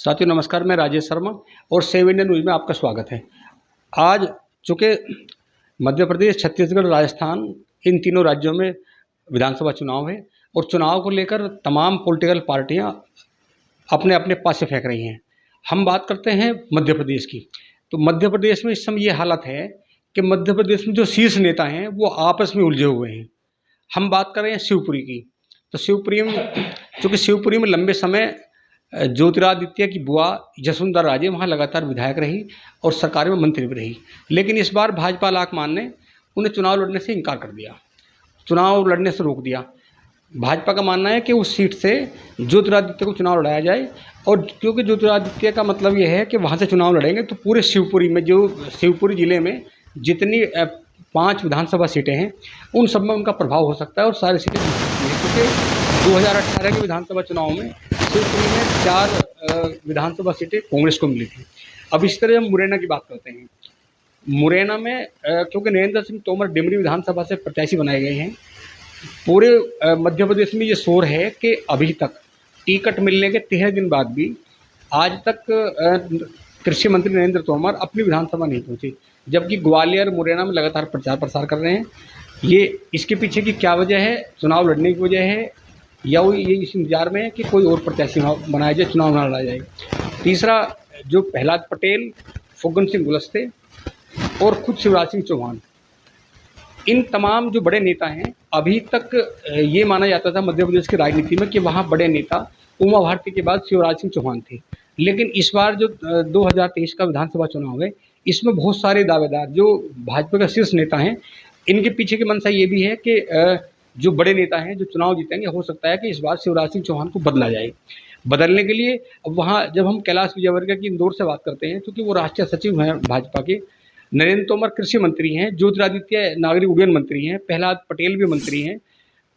साथियों नमस्कार, मैं राजेश शर्मा और सेव इंडिया न्यूज़ में आपका स्वागत है। आज चूँकि मध्य प्रदेश, छत्तीसगढ़, राजस्थान इन तीनों राज्यों में विधानसभा चुनाव है और चुनाव को लेकर तमाम पॉलिटिकल पार्टियां अपने अपने पासे फेंक रही हैं। हम बात करते हैं मध्य प्रदेश की। तो मध्य प्रदेश में इस समय ये हालत है कि मध्य प्रदेश में जो शीर्ष नेता हैं वो आपस में उलझे हुए हैं। हम बात कर रहे हैं शिवपुरी की। तो शिवपुरी में चूँकि शिवपुरी में लंबे समय ज्योतिरादित्य की बुआ जसुंधरा राजे वहाँ लगातार विधायक रही और सरकार में मंत्री भी रही, लेकिन इस बार भाजपा आलाकमान ने उन्हें चुनाव लड़ने से इनकार कर दिया, चुनाव लड़ने से रोक दिया। भाजपा का मानना है कि उस सीट से ज्योतिरादित्य को चुनाव लड़ाया जाए, और क्योंकि ज्योतिरादित्य का मतलब ये है कि वहाँ से चुनाव लड़ेंगे तो पूरे शिवपुरी में, जो शिवपुरी जिले में जितनी 5 विधानसभा सीटें हैं उन सब में उनका प्रभाव हो सकता है और सारी सीटें जीत सकती हैं। क्योंकि 2018 के विधानसभा चुनाव में शिवपुरी में 4 विधानसभा सीटें कांग्रेस को मिली थी। अब इस तरह हम मुरैना की बात करते हैं। मुरैना में क्योंकि नरेंद्र सिंह तोमर डिमरी विधानसभा से प्रत्याशी बनाए गए हैं, पूरे मध्य प्रदेश में ये शोर है कि अभी तक टिकट मिलने के 13 दिन बाद भी आज तक कृषि मंत्री नरेंद्र तोमर अपनी विधानसभा नहीं पहुंचे, जबकि ग्वालियर, मुरैना में लगातार प्रचार प्रसार कर रहे हैं। ये इसके पीछे की क्या वजह है? चुनाव लड़ने की वजह है या वो ये इस इंतजार में है कि कोई और प्रत्याशी बनाया जाए, चुनाव ना लड़ा जाए। तीसरा, जो प्रहलाद पटेल, फुग्गन सिंह कुलस्ते और खुद शिवराज सिंह चौहान, इन तमाम जो बड़े नेता हैं, अभी तक ये माना जाता था मध्य प्रदेश की राजनीति में कि वहाँ बड़े नेता उमा भारती के बाद शिवराज सिंह चौहान थे। लेकिन इस बार जो 2023 का विधानसभा चुनाव है, इसमें बहुत सारे दावेदार जो भाजपा के शीर्ष नेता हैं, इनके पीछे की मंशा ये भी है कि जो बड़े नेता हैं जो चुनाव जीतेंगे, हो सकता है कि इस बार शिवराज सिंह चौहान को बदला जाए। बदलने के लिए अब वहाँ जब हम कैलाश विजयवर्गीय की इंदौर से बात करते हैं, क्योंकि वो राष्ट्रीय सचिव हैं भाजपा के, नरेंद्र तोमर कृषि मंत्री हैं, ज्योतिरादित्य नागरिक उड्डयन मंत्री हैं, प्रहलाद पटेल भी मंत्री हैं,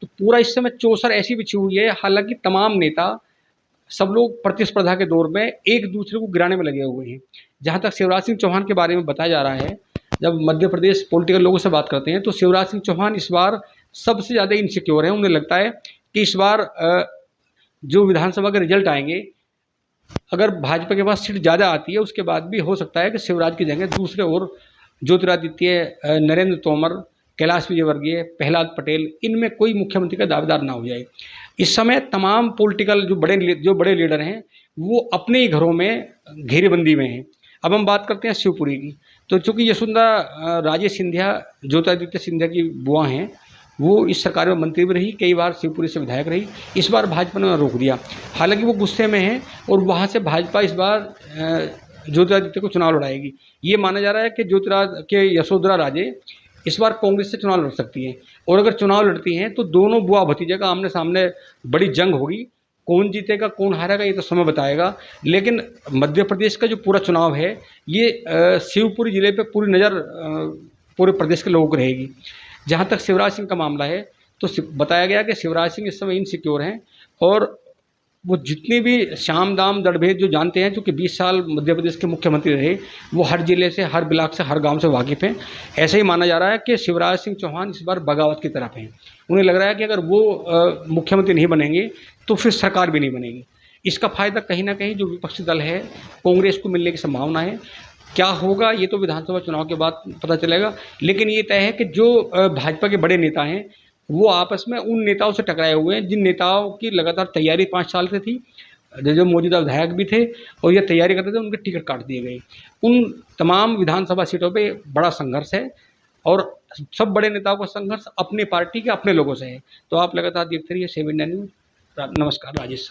तो पूरा इस समय चौसर ऐसी बिछी हुई है। हालांकि तमाम नेता, सब लोग प्रतिस्पर्धा के दौर में एक दूसरे को गिराने में लगे हुए हैं। जहाँ तक शिवराज सिंह चौहान के बारे में बताया जा रहा है, जब मध्य प्रदेश पॉलिटिकल लोगों से बात करते हैं तो शिवराज सिंह चौहान इस बार सबसे ज़्यादा इनसिक्योर हैं। उन्हें लगता है कि इस बार जो विधानसभा के रिजल्ट आएंगे, अगर भाजपा के पास सीट ज़्यादा आती है, उसके बाद भी हो सकता है कि शिवराज की जगह दूसरे और ज्योतिरादित्य, नरेंद्र तोमर, कैलाश विजयवर्गीय, प्रहलाद पटेल, इनमें कोई मुख्यमंत्री का दावेदार ना हो जाए। इस समय तमाम पॉलिटिकल जो बड़े लीडर हैं वो अपने ही घरों में घेरेबंदी में हैं। अब हम बात करते हैं शिवपुरी की। तो चूँकि यशोधरा राजे सिंधिया ज्योतिरादित्य सिंधिया की बुआ हैं, वो इस सरकार में मंत्री भी रही, कई बार शिवपुरी से विधायक रही। इस बार भाजपा ने रोक दिया, हालांकि वो गुस्से में हैं और वहाँ से भाजपा इस बार ज्योतिरादित्य को चुनाव लड़ाएगी। ये माना जा रहा है कि यशोधरा राजे इस बार कांग्रेस से चुनाव लड़ सकती हैं, और अगर चुनाव लड़ती हैं तो दोनों बुआ भतीजे का आमने सामने बड़ी जंग होगी। कौन जीतेगा कौन हारेगा ये तो समय बताएगा, लेकिन मध्य प्रदेश का जो पूरा चुनाव है ये शिवपुरी जिले पे पूरी नज़र पूरे प्रदेश के लोगों को रहेगी। जहाँ तक शिवराज सिंह का मामला है तो बताया गया कि शिवराज सिंह इस समय इनसिक्योर हैं, और वो जितनी भी साम दाम दड़भेद जो जानते हैं, क्योंकि 20 साल मध्य प्रदेश के मुख्यमंत्री रहे, वो हर जिले से, हर ब्लॉक से, हर गांव से वाकिफ़ हैं। ऐसे ही माना जा रहा है कि शिवराज सिंह चौहान इस बार बगावत की तरफ हैं। उन्हें लग रहा है कि अगर वो मुख्यमंत्री नहीं बनेंगे तो फिर सरकार भी नहीं बनेगी। इसका फ़ायदा कहीं ना कहीं जो विपक्षी दल है कांग्रेस को मिलने की संभावना है। क्या होगा ये तो विधानसभा चुनाव के बाद पता चलेगा, लेकिन ये तय है कि जो भाजपा के बड़े नेता हैं वो आपस में उन नेताओं से टकराए हुए हैं जिन नेताओं की लगातार तैयारी 5 साल से थी, जो मौजूदा विधायक भी थे और ये तैयारी करते थे, उनके टिकट काट दिए गए। उन तमाम विधानसभा सीटों पे बड़ा संघर्ष है, और सब बड़े नेताओं का संघर्ष अपनी पार्टी के अपने लोगों से है। तो आप लगातार देखते रहिए सेव इंडिया न्यूज़। नमस्कार, राजेश।